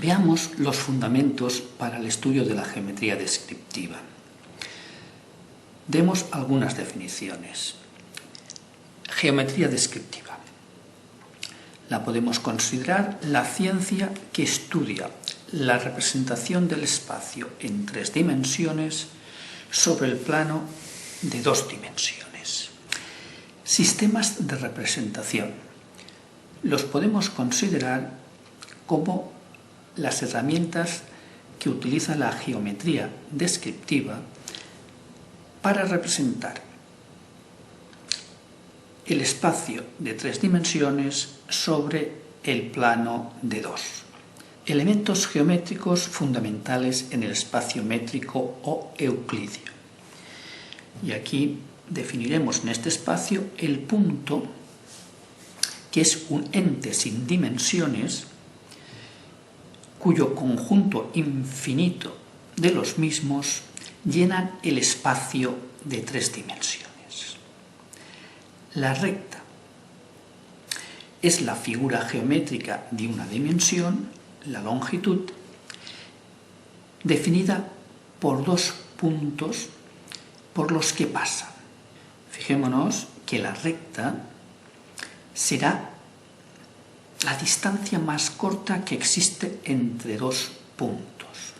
Veamos los fundamentos para el estudio de la geometría descriptiva. Demos algunas definiciones. Geometría descriptiva. La podemos considerar la ciencia que estudia la representación del espacio en 3 dimensiones sobre el plano de 2 dimensiones. Sistemas de representación. Los podemos considerar como las herramientas que utiliza la geometría descriptiva para representar el espacio de 3 dimensiones sobre el plano de 2. Elementos geométricos fundamentales en el espacio métrico o euclidio. Y aquí definiremos en este espacio el punto, que es un ente sin dimensiones, cuyo conjunto infinito de los mismos llenan el espacio de 3 dimensiones. La recta es la figura geométrica de una dimensión, la longitud, definida por 2 puntos por los que pasa. Fijémonos que la recta será la distancia más corta que existe entre 2 puntos.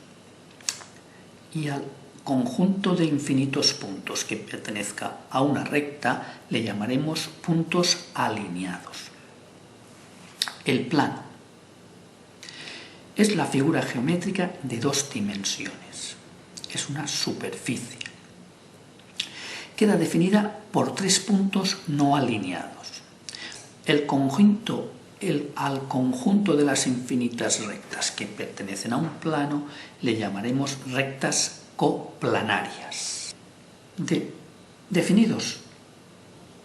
Y al conjunto de infinitos puntos que pertenezca a una recta le llamaremos puntos alineados. El plano es la figura geométrica de 2 dimensiones. Es una superficie. Queda definida por 3 puntos no alineados. Al conjunto de las infinitas rectas que pertenecen a un plano le llamaremos rectas coplanarias. Definidos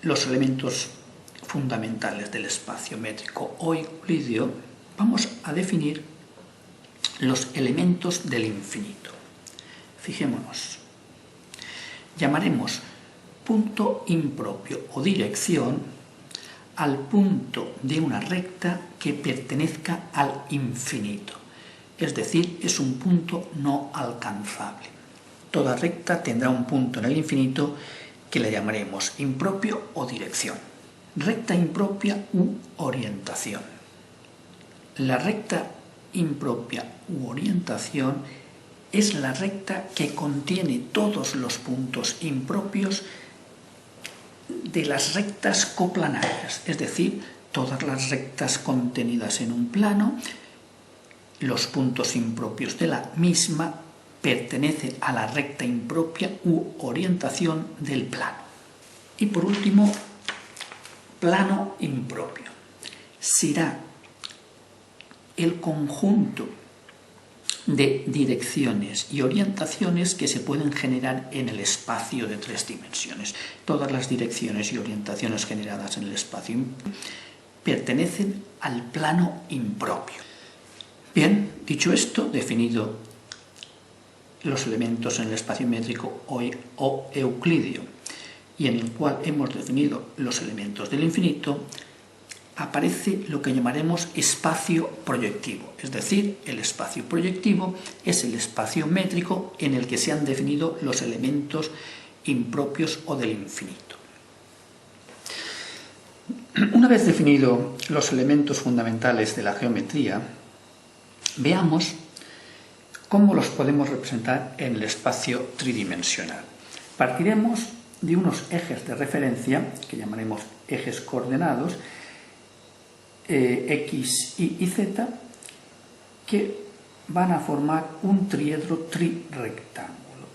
los elementos fundamentales del espacio métrico o euclidio, vamos a definir los elementos del infinito. Fijémonos. Llamaremos punto impropio o dirección al punto de una recta que pertenezca al infinito, es decir, es un punto no alcanzable. Toda recta tendrá un punto en el infinito que le llamaremos impropio o dirección. Recta impropia u orientación. La recta impropia u orientación es la recta que contiene todos los puntos impropios de las rectas coplanarias, es decir, todas las rectas contenidas en un plano, los puntos impropios de la misma pertenecen a la recta impropia u orientación del plano. Y por último, plano impropio. Será el conjunto de direcciones y orientaciones que se pueden generar en el espacio de 3 dimensiones. Todas las direcciones y orientaciones generadas en el espacio pertenecen al plano impropio. Bien, dicho esto, definido los elementos en el espacio métrico o euclidio y en el cual hemos definido los elementos del infinito, aparece lo que llamaremos espacio proyectivo, es decir, el espacio proyectivo es el espacio métrico en el que se han definido los elementos impropios o del infinito. Una vez definidos los elementos fundamentales de la geometría, veamos cómo los podemos representar en el espacio tridimensional. Partiremos de unos ejes de referencia, que llamaremos ejes coordenados, X, Y y Z, que van a formar un triedro trirectángulo.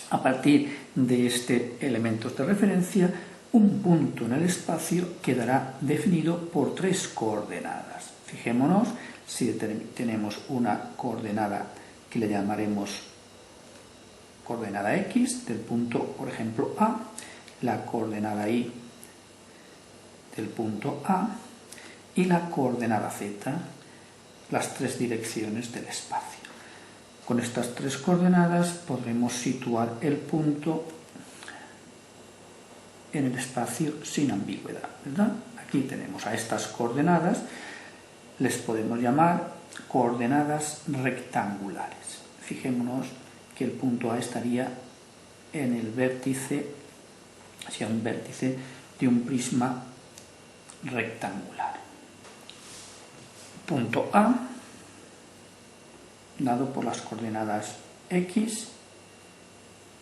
A partir de este elementos de referencia, un punto en el espacio quedará definido por 3 coordenadas. Fijémonos, si tenemos una coordenada que le llamaremos coordenada X del punto, por ejemplo, A, la coordenada Y del punto A, y la coordenada Z, las 3 direcciones del espacio. Con estas 3 coordenadas podremos situar el punto en el espacio sin ambigüedad, ¿verdad? Aquí tenemos a estas coordenadas, les podemos llamar coordenadas rectangulares. Fijémonos que el punto A estaría en el vértice, hacia un vértice de un prisma rectangular. Punto A, dado por las coordenadas X,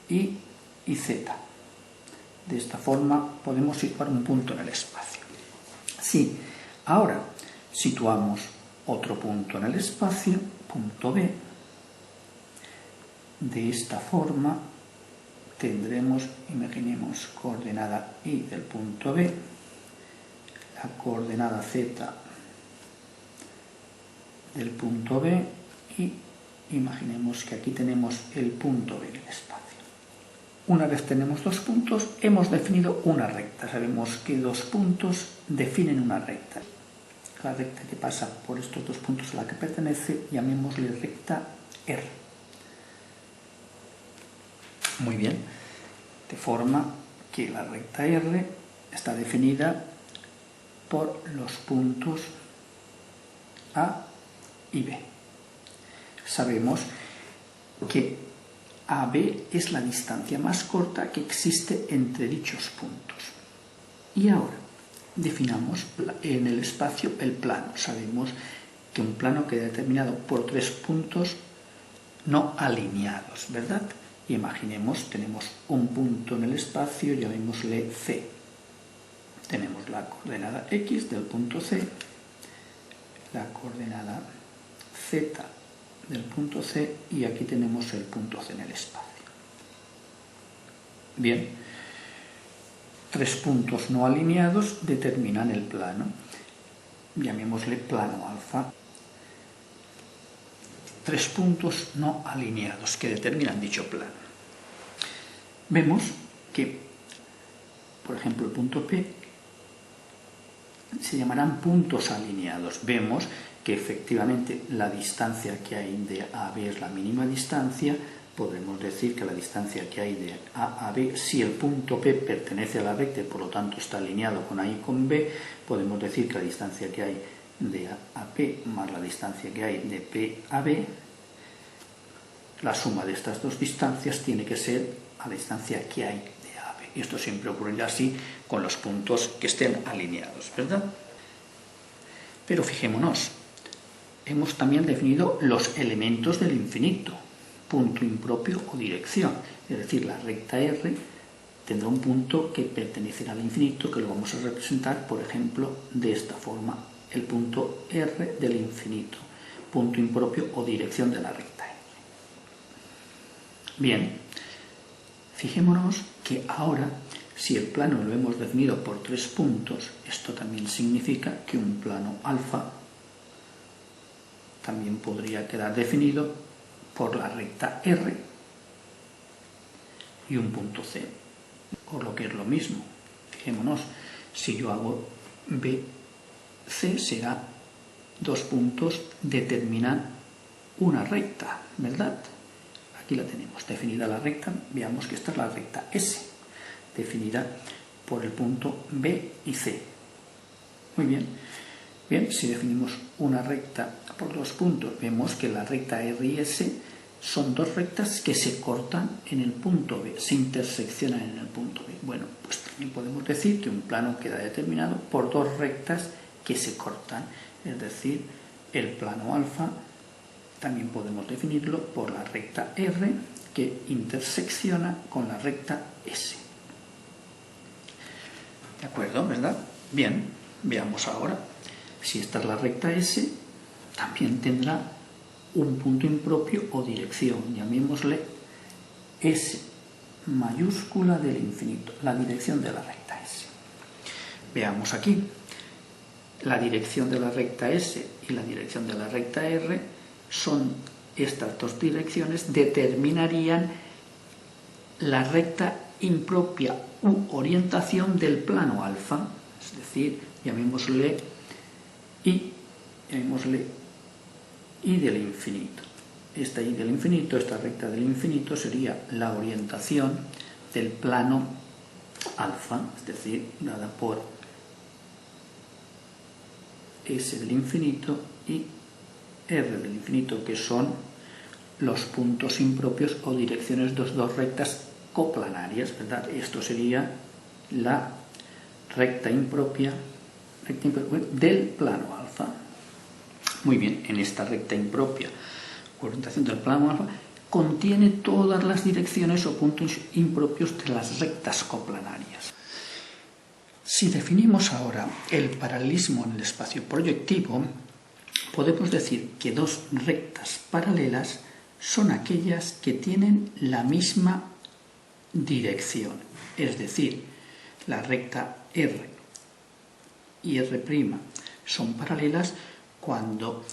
Y y Z. De esta forma podemos situar un punto en el espacio. Si ahora situamos otro punto en el espacio, punto B, de esta forma tendremos, imaginemos, coordenada Y del punto B, la coordenada Z del punto B y imaginemos que aquí tenemos el punto B en el espacio. Una vez tenemos dos puntos, hemos definido una recta. Sabemos que dos puntos definen una recta. La recta que pasa por estos dos puntos a la que pertenece, llamémosle recta R. Muy bien, de forma que la recta R está definida por los puntos A y B. Sabemos que AB es la distancia más corta que existe entre dichos puntos. Y ahora definamos en el espacio el plano. Sabemos que un plano queda determinado por tres puntos no alineados, ¿verdad? Y imaginemos, tenemos un punto en el espacio, llamémosle C. Tenemos la coordenada X del punto C, la coordenada Z del punto C y aquí tenemos el punto C en el espacio. Bien, tres puntos no alineados determinan el plano. Llamémosle plano alfa. Tres puntos no alineados que determinan dicho plano. Vemos que, por ejemplo, el punto P se llamarán puntos alineados. Vemos que efectivamente la distancia que hay de A a B es la mínima distancia. Podremos decir que la distancia que hay de A a B, si el punto P pertenece a la recta y por lo tanto está alineado con A y con B, podemos decir que la distancia que hay de A a P más la distancia que hay de P a B, la suma de estas dos distancias tiene que ser a la distancia que hay de A a B. Y esto siempre ocurrirá así con los puntos que estén alineados, ¿verdad? Pero fijémonos, hemos también definido los elementos del infinito, punto impropio o dirección. Es decir, la recta R tendrá un punto que pertenecerá al infinito, que lo vamos a representar, por ejemplo, de esta forma, el punto R del infinito, punto impropio o dirección de la recta R. Bien, fijémonos que ahora, si el plano lo hemos definido por tres puntos, esto también significa que un plano alfa también podría quedar definido por la recta R y un punto C, o lo que es lo mismo. Fijémonos, si yo hago BC será dos puntos determinan una recta, ¿verdad? Aquí la tenemos, definida la recta, veamos que esta es la recta S, definida por el punto B y C. Muy bien. Bien, si definimos una recta por dos puntos, vemos que la recta R y S son dos rectas que se cortan en el punto B, se interseccionan en el punto B. Bueno, pues también podemos decir que un plano queda determinado por dos rectas que se cortan, es decir, el plano alfa también podemos definirlo por la recta R que intersecciona con la recta S. ¿De acuerdo, verdad? Bien, veamos ahora. Si esta es la recta S, también tendrá un punto impropio o dirección, llamémosle S mayúscula del infinito, la dirección de la recta S. Veamos aquí, la dirección de la recta S y la dirección de la recta R son estas dos direcciones, determinarían la recta impropia u orientación del plano alfa, es decir, llamémosle I del infinito. Esta I del infinito, esta recta del infinito, sería la orientación del plano alfa, es decir, dada por S del infinito y R del infinito, que son los puntos impropios o direcciones de dos rectas coplanarias, ¿verdad? Esto sería la recta impropia del plano alfa. Muy bien, en esta recta impropia o orientación del plano alfa contiene todas las direcciones o puntos impropios de las rectas coplanarias. Si definimos ahora el paralelismo en el espacio proyectivo, podemos decir que dos rectas paralelas son aquellas que tienen la misma dirección, es decir, la recta R y R' son paralelas cuando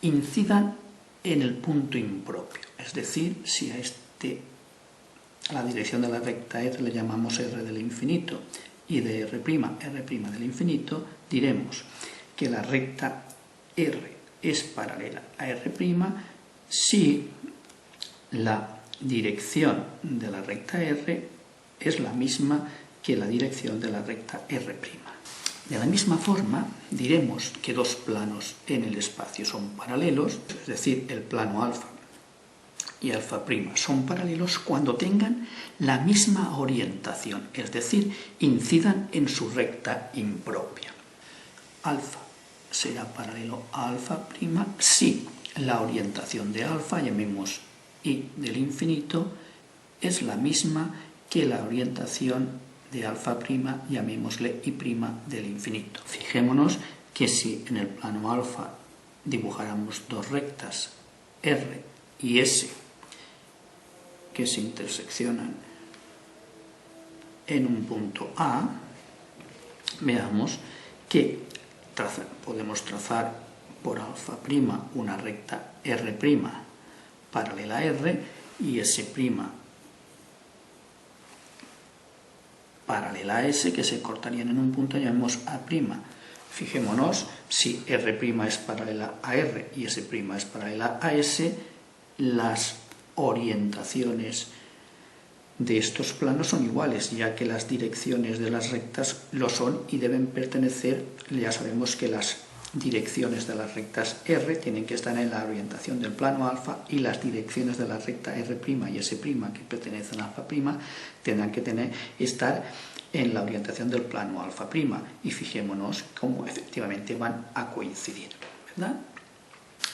incidan en el punto impropio, es decir, si a la dirección de la recta R le llamamos R del infinito y de R' del infinito, diremos que la recta R es paralela a R' si la dirección de la recta R es la misma que la dirección de la recta R'. De la misma forma, diremos que dos planos en el espacio son paralelos, es decir, el plano alfa y alfa' son paralelos cuando tengan la misma orientación, es decir, incidan en su recta impropia. Alfa será paralelo a alfa' si la orientación de alfa, llamemos y del infinito, es la misma que la orientación de alfa', llamémosle y' del infinito. Fijémonos que si en el plano alfa dibujáramos dos rectas R y S que se interseccionan en un punto A, veamos que podemos trazar por alfa' una recta R' paralela a R y S' paralela a S, que se cortarían en un punto, llamemos A'. Fijémonos, si R' es paralela a R y S' es paralela a S, las orientaciones de estos planos son iguales, ya que las direcciones de las rectas lo son y deben pertenecer, ya sabemos que las direcciones de las rectas R tienen que estar en la orientación del plano alfa y las direcciones de la recta R' y S' que pertenecen a alfa' tendrán que estar en la orientación del plano alfa', y fijémonos cómo efectivamente van a coincidir, ¿verdad?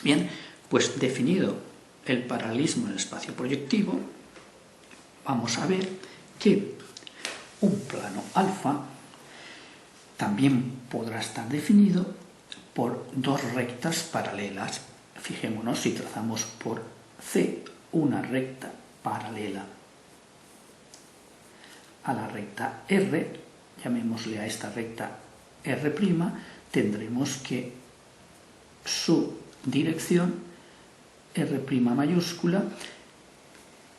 Bien, pues definido el paralelismo en el espacio proyectivo, vamos a ver que un plano alfa también podrá estar definido por dos rectas paralelas. Fijémonos si trazamos por C una recta paralela a la recta R, llamémosle a esta recta R', tendremos que su dirección R' mayúscula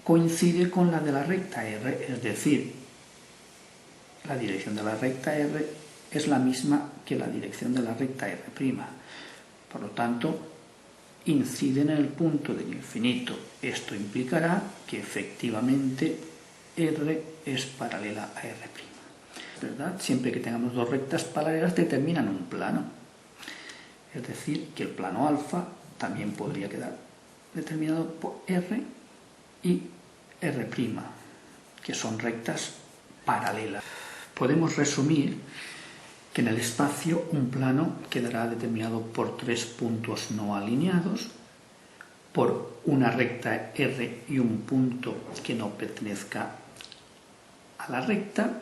coincide con la de la recta R, es decir, la dirección de la recta R es la misma que la dirección de la recta R'. Por lo tanto, inciden en el punto del infinito. Esto implicará que efectivamente R es paralela a R'. ¿Verdad? Siempre que tengamos dos rectas paralelas determinan un plano. Es decir, que el plano alfa también podría quedar determinado por R y R', que son rectas paralelas. Podemos resumir que en el espacio un plano quedará determinado por tres puntos no alineados, por una recta R y un punto que no pertenezca a la recta,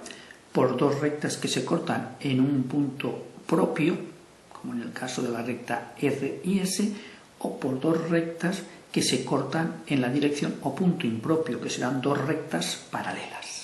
por dos rectas que se cortan en un punto propio, como en el caso de la recta R y S, o por dos rectas que se cortan en la dirección o punto impropio, que serán dos rectas paralelas.